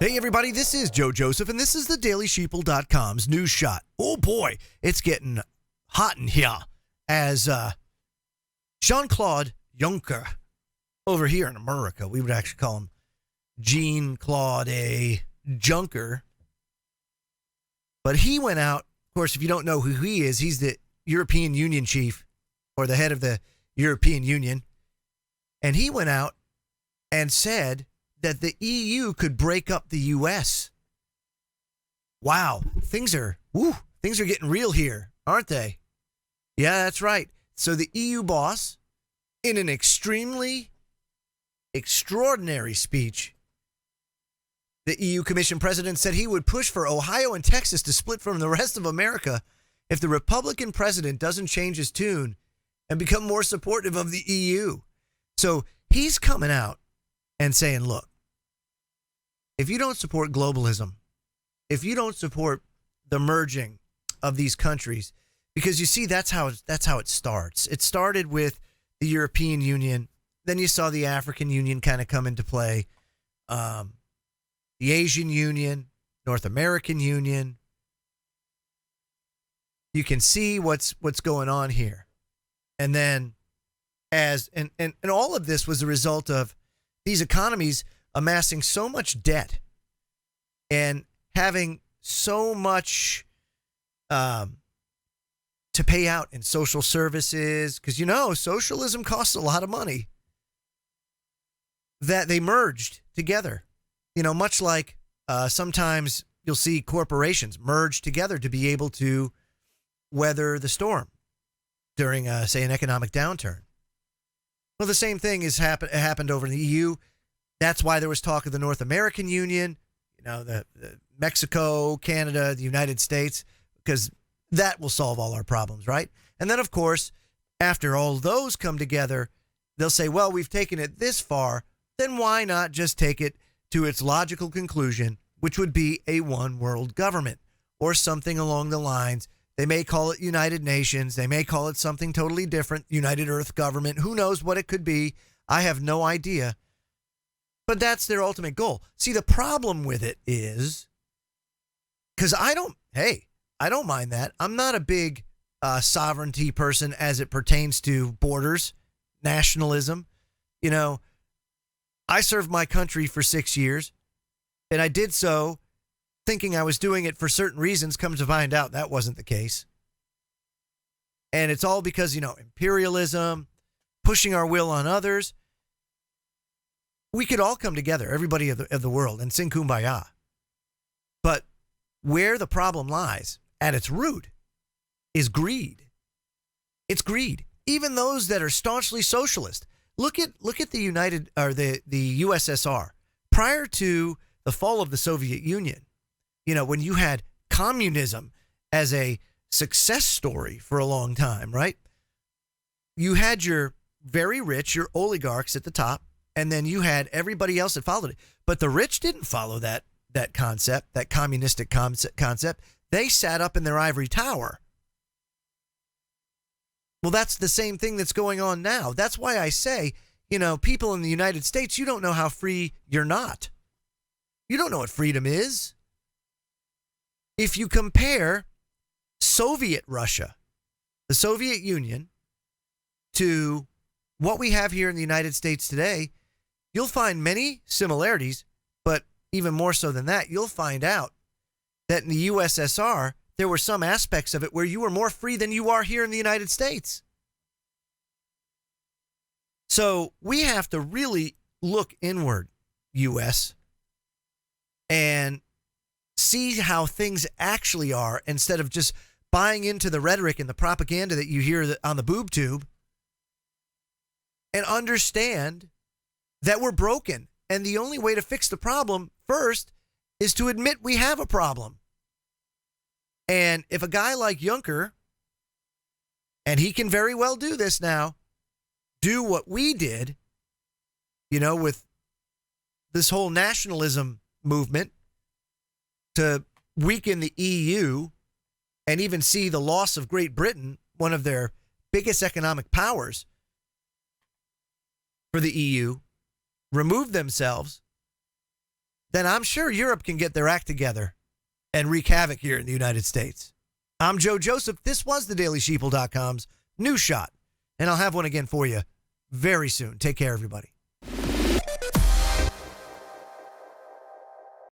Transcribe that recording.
Hey, everybody, this is Joe Joseph, and this is the DailySheeple.com's news shot. Oh, boy, it's getting hot in here as Jean-Claude Juncker over here in America. We would actually call him Jean-Claude A. Juncker. But he went out. Of course, if you don't know who he is, he's the European Union chief or the head of the European Union. And he went out and said that the EU could break up the U.S. Wow, things are getting real here, aren't they? Yeah, that's right. So the EU boss, in an extremely extraordinary speech, the EU Commission president said he would push for Ohio and Texas to split from the rest of America if the Republican president doesn't change his tune and become more supportive of the EU. So he's coming out and saying, look, if you don't support globalism, if you don't support the merging of these countries, because you see, that's how it starts. It started with the European Union. Then you saw the African Union kind of come into play, the Asian Union, North American Union. You can see what's going on here. And then and all of this was a result of these economies amassing so much debt and having so much to pay out in social services, because, socialism costs a lot of money, that they merged together. Much like sometimes you'll see corporations merge together to be able to weather the storm during, say, an economic downturn. Well, the same thing happened over in the EU. That's why there was talk of the North American Union, the Mexico, Canada, the United States, because that will solve all our problems, right? And then, of course, after all those come together, they'll say, well, we've taken it this far, then why not just take it to its logical conclusion, which would be a one world government or something along the lines. They may call it United Nations. They may call it something totally different, United Earth Government. Who knows what it could be? I have no idea. But that's their ultimate goal. See, the problem with it is, because I don't mind that. I'm not a big sovereignty person as it pertains to borders, nationalism. I served my country for 6 years, and I did so thinking I was doing it for certain reasons. Come to find out that wasn't the case. And it's all because, imperialism, pushing our will on others. We could all come together, everybody of the world, and sing Kumbaya. But where the problem lies at its root is greed. It's greed. Even those that are staunchly socialist. Look at the the USSR prior to the fall of the Soviet Union. When you had communism as a success story for a long time, right? You had your very rich, your oligarchs at the top, and then you had everybody else that followed it. But the rich didn't follow that concept, that communistic concept. They sat up in their ivory tower. Well, that's the same thing that's going on now. That's why I say, people in the United States, you don't know how free you're not. You don't know what freedom is. If you compare Soviet Russia, the Soviet Union, to what we have here in the United States today, you'll find many similarities, but even more so than that, you'll find out that in the USSR, there were some aspects of it where you were more free than you are here in the United States. So we have to really look inward, U.S., and see how things actually are instead of just buying into the rhetoric and the propaganda that you hear on the boob tube, and understand that we're broken. And the only way to fix the problem first is to admit we have a problem. And if a guy like Juncker, and he can very well do this now, do what we did, with this whole nationalism movement to weaken the EU and even see the loss of Great Britain, one of their biggest economic powers, for the EU, remove themselves, then I'm sure Europe can get their act together and wreak havoc here in the United States. I'm Joe Joseph. This was thedailysheeple.com's News Shot, and I'll have one again for you very soon. Take care, everybody.